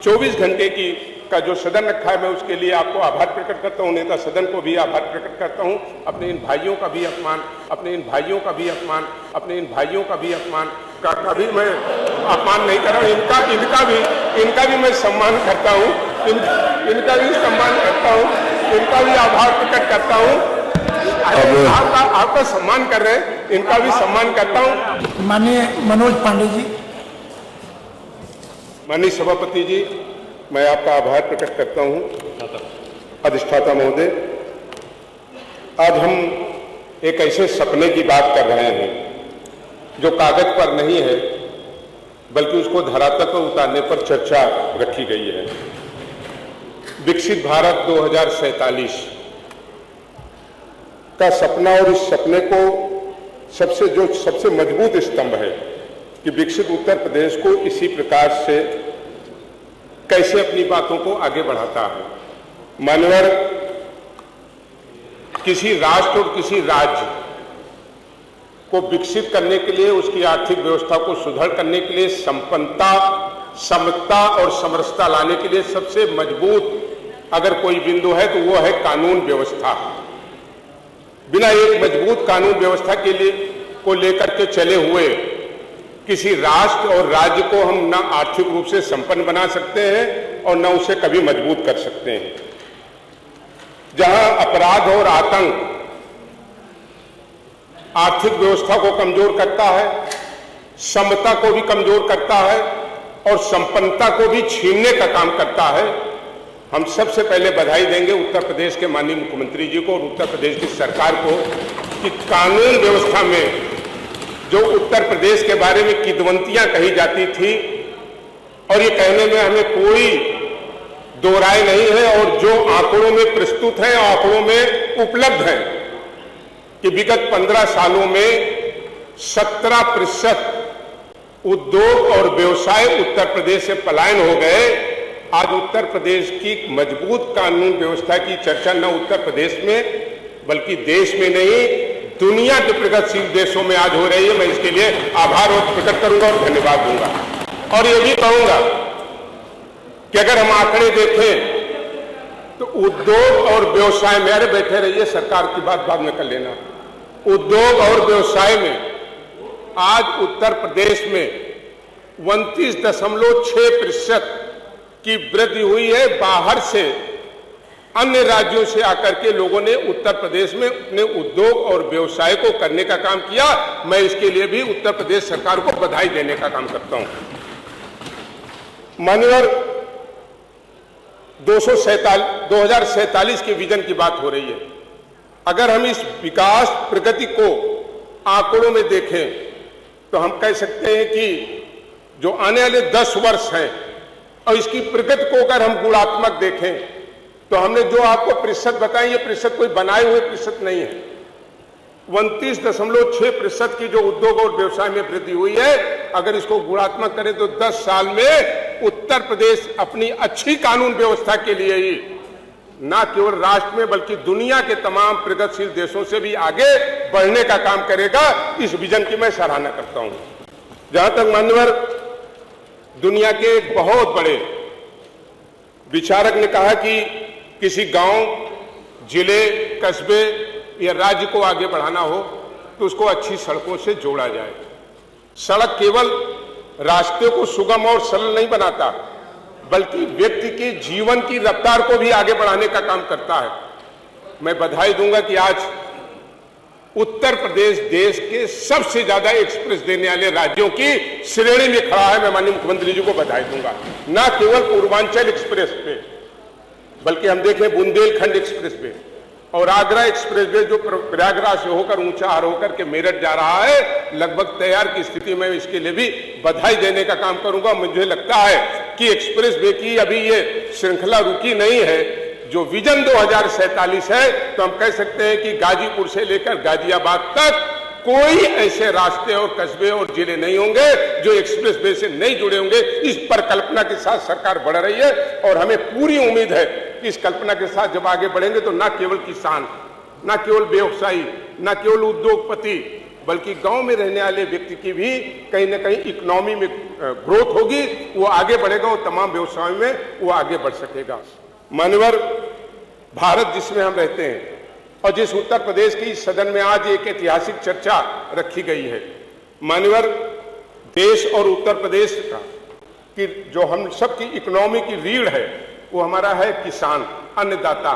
24 घंटे का जो सदन रखा है, मैं उसके लिए आपको आभार प्रकट करता हूँ। नेता सदन को भी आभार प्रकट करता हूँ। अपने इन भाइयों का भी अपमान का भी मैं अपमान नहीं कर रहा हूँ। इनका भी मैं सम्मान करता हूँ। इनका भी सम्मान करता हूँ, इनका भी आभार प्रकट करता हूँ। आपका सम्मान कर रहे हैं, इनका भी सम्मान करता हूँ। माननीय मनोज पांडे जी। माननीय सभापति जी, मैं आपका आभार प्रकट करता हूं। अधिष्ठाता महोदय, आज हम एक ऐसे सपने की बात कर रहे हैं जो कागज पर नहीं है, बल्कि उसको धरातल पर उतारने पर चर्चा रखी गई है। विकसित भारत 2047 का सपना, और इस सपने को सबसे मजबूत स्तंभ है कि विकसित उत्तर प्रदेश को इसी प्रकार से कैसे अपनी बातों को आगे बढ़ाता है। मानवर किसी राष्ट्र और किसी राज्य को विकसित करने के लिए, उसकी आर्थिक व्यवस्था को सुदृढ़ करने के लिए, संपन्नता, समता और समरसता लाने के लिए सबसे मजबूत अगर कोई बिंदु है तो वो है कानून व्यवस्था। बिना एक मजबूत कानून व्यवस्था को लेकर के चले हुए किसी राष्ट्र और राज्य को हम न आर्थिक रूप से संपन्न बना सकते हैं और न उसे कभी मजबूत कर सकते हैं। जहां अपराध और आतंक आर्थिक व्यवस्था को कमजोर करता है, समता को भी कमजोर करता है और संपन्नता को भी छीनने का काम करता है, हम सबसे पहले बधाई देंगे उत्तर प्रदेश के माननीय मुख्यमंत्री जी को और उत्तर प्रदेश की सरकार को कि कानून व्यवस्था में जो उत्तर प्रदेश के बारे में किदवंतियां कही जाती थी, और ये कहने में हमें कोई दो राय नहीं है, और जो आंकड़ों में प्रस्तुत है, आंकड़ों में उपलब्ध है कि विगत 15 सालों में 17% उद्योग और व्यवसाय उत्तर प्रदेश से पलायन हो गए। आज उत्तर प्रदेश की मजबूत कानून व्यवस्था की चर्चा न उत्तर प्रदेश में बल्कि देश में नहीं, दुनिया के प्रगतिशील देशों में आज हो रही है। मैं इसके लिए आभार प्रकट करूंगा और धन्यवाद दूंगा। और ये भी कहूंगा कि अगर हम आंकड़े देखें तो उद्योग और व्यवसाय में, अरे बैठे रहिए, सरकार की बात बाद में कर लेना। उद्योग और व्यवसाय में आज उत्तर प्रदेश में 29.6% की वृद्धि हुई है। बाहर से अन्य राज्यों से आकर के लोगों ने उत्तर प्रदेश में अपने उद्योग और व्यवसाय को करने का काम किया। मैं इसके लिए भी उत्तर प्रदेश सरकार को बधाई देने का काम करता हूं। माननीय 2047 के विजन की बात हो रही है। अगर हम इस विकास प्रगति को आंकड़ों में देखें तो हम कह सकते हैं कि जो आने वाले 10 वर्ष हैं और इसकी प्रगति को अगर हम गुणात्मक देखें तो हमने जो आपको प्रतिशत बताए, ये प्रतिशत कोई बनाए हुए प्रतिशत नहीं है। 29.6% की जो उद्योग और व्यवसाय में वृद्धि हुई है, अगर इसको गुणात्मक करें तो 10 साल में उत्तर प्रदेश अपनी अच्छी कानून व्यवस्था के लिए ही न केवल राष्ट्र में बल्कि दुनिया के तमाम प्रगतिशील देशों से भी आगे बढ़ने का काम करेगा। इस विजन की मैं सराहना करता हूं। जहां तक मान्यवर दुनिया के एक बहुत बड़े विचारक ने कहा कि किसी गांव, जिले, कस्बे या राज्य को आगे बढ़ाना हो तो उसको अच्छी सड़कों से जोड़ा जाए। सड़क केवल रास्ते को सुगम और सरल नहीं बनाता, बल्कि व्यक्ति के जीवन की रफ्तार को भी आगे बढ़ाने का काम करता है। मैं बधाई दूंगा कि आज उत्तर प्रदेश देश के सबसे ज्यादा एक्सप्रेस देने वाले राज्यों की श्रेणी में खड़ा है। मैं माननीय मुख्यमंत्री जी को बधाई दूंगा। न केवल पूर्वांचल एक्सप्रेस पे, बल्कि हम देखें बुंदेलखंड एक्सप्रेस वे और आगरा एक्सप्रेस वे जो प्रयागराज से होकर ऊंचाहार होकर के मेरठ जा रहा है, लगभग तैयार की स्थिति में। इसके लिए भी बधाई देने का काम करूंगा। मुझे लगता है कि एक्सप्रेस वे की अभी ये श्रृंखला रुकी नहीं है। जो विजन 2047 है तो हम कह सकते हैं कि गाजीपुर से लेकर गाजियाबाद तक कोई ऐसे रास्ते और कस्बे और जिले नहीं होंगे जो एक्सप्रेस वे से नहीं जुड़े होंगे। इस पर कल्पना के साथ सरकार बढ़ रही है और हमें पूरी उम्मीद है कि इस कल्पना के साथ जब आगे बढ़ेंगे तो न केवल किसान, न केवल व्यवसायी, न केवल उद्योगपति, बल्कि गांव में रहने वाले व्यक्ति की भी कहीं ना कहीं इकोनॉमी में ग्रोथ होगी, वो आगे बढ़ेगा और तमाम व्यवसायों में वो आगे बढ़ सकेगा। मान्यवर, भारत जिसमें हम रहते हैं और जिस उत्तर प्रदेश की सदन में आज एक ऐतिहासिक चर्चा रखी गई है, मान्यवर, देश और उत्तर प्रदेश का कि जो हम सबकी इकोनॉमी की रीढ़ है वो हमारा है किसान, अन्नदाता,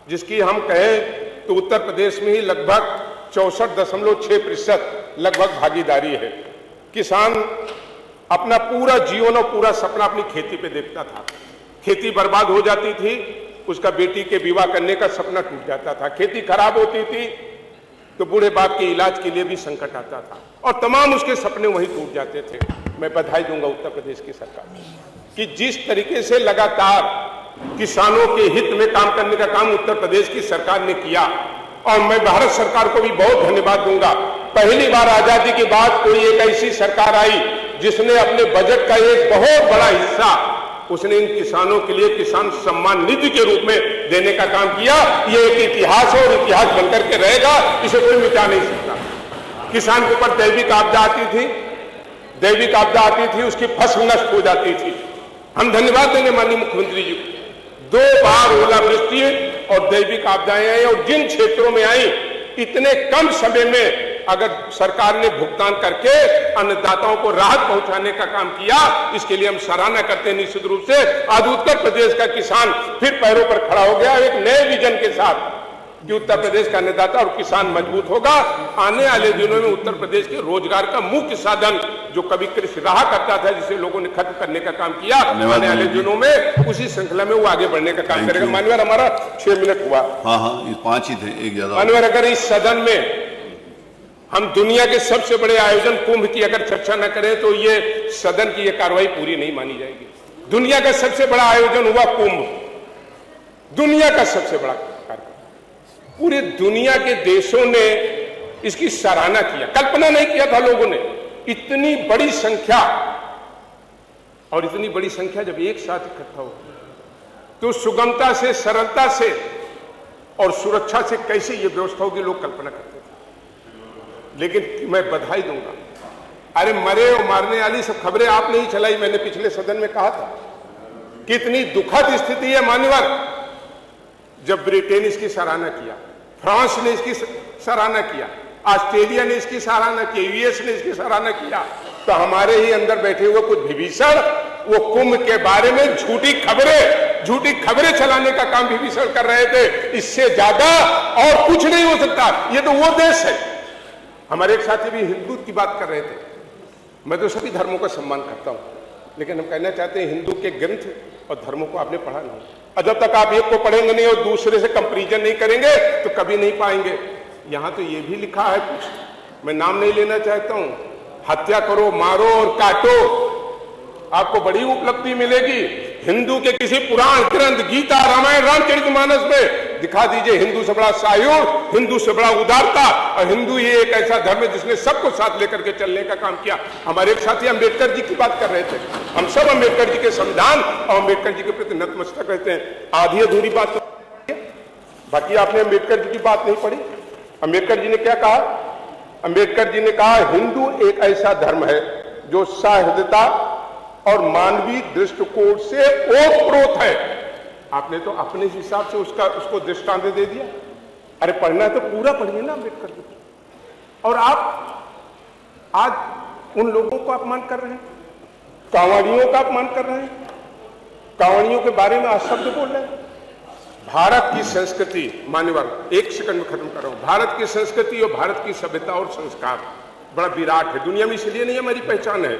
जिसकी हम कहें तो उत्तर प्रदेश में ही लगभग 64.6% लगभग भागीदारी है। किसान अपना पूरा जीवन और पूरा सपना अपनी खेती पे देखता था। खेती बर्बाद हो जाती थी, उसका बेटी के विवाह करने का सपना टूट जाता था। खेती खराब होती थी तो बूढ़े बाप के इलाज के लिए भी संकट आता था और तमाम उसके सपने वहीं टूट जाते थे। मैं बधाई दूंगा उत्तर प्रदेश की सरकार कि जिस तरीके से लगातार किसानों के हित में काम करने का काम उत्तर प्रदेश की सरकार ने किया, और मैं भारत सरकार को भी बहुत धन्यवाद दूंगा। पहली बार आजादी के बाद कोई एक ऐसी सरकार आई जिसने अपने बजट का एक बहुत बड़ा हिस्सा उसने इन किसानों के लिए किसान सम्मान निधि के रूप में देने का काम किया। ये एक इतिहास है और इतिहास बनकर के रहेगा, इसे कोई मिटा नहीं सकता। किसान के ऊपर दैविक आपदा आती थी, उसकी फसल नष्ट हो जाती थी। हम धन्यवाद देंगे माननीय मुख्यमंत्री जी को, 2 बार ओलावृष्टि और दैविक आपदाएं आई और जिन क्षेत्रों में आई इतने कम समय में अगर सरकार ने भुगतान करके अन्नदाताओं को राहत पहुंचाने का काम किया, इसके लिए हम सराहना करते हैं। निश्चित रूप से आज उत्तर प्रदेश का किसान फिर पैरों पर खड़ा हो गया एक नए विजन के साथ कि उत्तर प्रदेश का अन्नदाता और किसान मजबूत होगा। आने वाले दिनों में उत्तर प्रदेश के रोजगार का मुख्य साधन जो कभी कृषि रहा करता था, जिसे लोगों ने खत्म करने का काम किया, आने वाले दिनों में उसी श्रृंखला में वो आगे बढ़ने का काम करेगा। माननीय, हमारा 6 मिनट हुआ। हाँ, 5 ही थे, एक ज्यादा। माननीय, अगर इस सदन में हम दुनिया के सबसे बड़े आयोजन कुंभ की अगर चर्चा न करें तो ये सदन की ये कार्रवाई पूरी नहीं मानी जाएगी। दुनिया का सबसे बड़ा आयोजन हुआ कुंभ, दुनिया का सबसे बड़ा कार्यक्रम। पूरी दुनिया के देशों ने इसकी सराहना किया, कल्पना नहीं किया था लोगों ने इतनी बड़ी संख्या, और इतनी बड़ी संख्या जब एक साथ इकट्ठा हो तो सुगमता से, सरलता से और सुरक्षा से कैसे ये व्यवस्था होगी लोग कल्पना करते थे। लेकिन मैं बधाई दूंगा, अरे मरे और मारने वाली सब खबरें आपने ही चलाई। मैंने पिछले सदन में कहा था कितनी दुखद स्थिति है मान्यवर, जब ब्रिटेन इसकी सराहना किया, फ्रांस ने इसकी सराहना किया, ऑस्ट्रेलिया ने इसकी सराहना की, यूएस ने इसकी सराहना किया, तो हमारे ही अंदर बैठे हुए कुछ विभीषण वो कुंभ के बारे में झूठी खबरें चलाने का काम विभीषण कर रहे थे। इससे ज्यादा और कुछ नहीं हो सकता। ये तो वो देश है। हमारे एक साथी भी हिंदू की बात कर रहे थे। मैं तो सभी धर्मों का सम्मान करता हूं, लेकिन हम कहना चाहते हैं हिंदू के ग्रंथ और धर्मों को आपने पढ़ा नहीं, और जब तक आप एक को पढ़ेंगे नहीं और दूसरे से कंपैरिजन नहीं करेंगे तो कभी नहीं पाएंगे। यहां तो ये भी लिखा है कुछ, मैं नाम नहीं लेना चाहता हूं, हत्या करो, मारो और काटो, आपको बड़ी उपलब्धि मिलेगी। हिंदू के किसी पुराण ग्रंथ, गीता, रामायण, रामचरितमानस में दिखा दीजिए हिंदू से बड़ा सायुर, हिंदू से बड़ा उदारता, और हिंदू ये एक ऐसा धर्म है जिसने सबको साथ लेकर के चलने का काम किया। हमारे एक साथी अम्बेडकर जी की बात कर रहे थे। हम सब अम्बेडकर जी के संविधान और अम्बेडकर जी के प्रति नतमस्तक रहते हैं। आधी अधूरी बात तो बाकी आपने अम्बेडकर जी की बात नहीं पढ़ी। अम्बेडकर जी ने क्या कहा? अम्बेडकर जी ने कहा हिंदू एक ऐसा धर्म है जो सौहार्दता और मानवीय दृष्टिकोण से ओतप्रोत है। आपने तो अपने हिसाब से उसको दृष्टांत दे दिया। अरे पढ़ना है तो पूरा पढ़िए ना अम्बेडकर जी। और आप आज उन लोगों को अपमान कर रहे हैं, कांवड़ियों का अपमान कर रहे हैं, कांवड़ियों के बारे में अशब्द बोल रहे हैं। भारत की संस्कृति, मान्यवर एक सेकंड में खत्म कर रहा हूं, भारत की संस्कृति और भारत की सभ्यता और संस्कार बड़ा विराट है दुनिया में। इसलिए नहीं हमारी पहचान है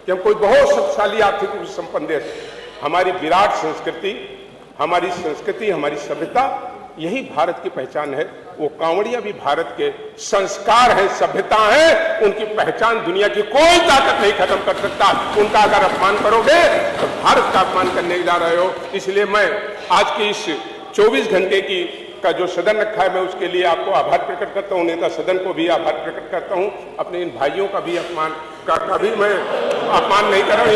कि हम कोई बहुत शक्तिशाली आर्थिक रूप से संपन्न देश। हमारी विराट संस्कृति, हमारी सभ्यता, यही भारत की पहचान है। वो कांवड़िया भी भारत के संस्कार है, सभ्यता है, उनकी पहचान दुनिया की कोई ताकत नहीं खत्म कर सकता। उनका अगर अपमान करोगे तो भारत का अपमान करने जा रहे हो। इसलिए मैं आज की इस 24 घंटे का जो सदन रखा है, मैं उसके लिए आपको आभार प्रकट करता हूँ, नेता सदन को भी आभार प्रकट करता हूँ, अपने इन भाइयों का भी अपमान कभी मैं अपमान नहीं कर रहा हूँ,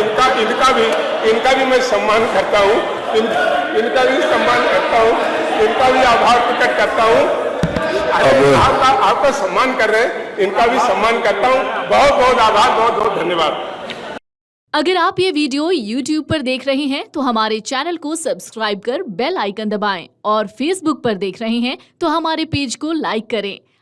इनका भी मैं सम्मान करता हूँ, इनका भी सम्मान करता हूँ, इनका भी आभार प्रकट करता हूँ। आपका सम्मान कर रहे हैं इनका भी सम्मान करता हूं। बहुत बहुत आभार, बहुत बहुत धन्यवाद। अगर आप ये वीडियो YouTube पर देख रहे हैं तो हमारे चैनल को सब्सक्राइब कर बेल आइकन दबाएं और Facebook पर देख रहे हैं तो हमारे पेज को लाइक करें।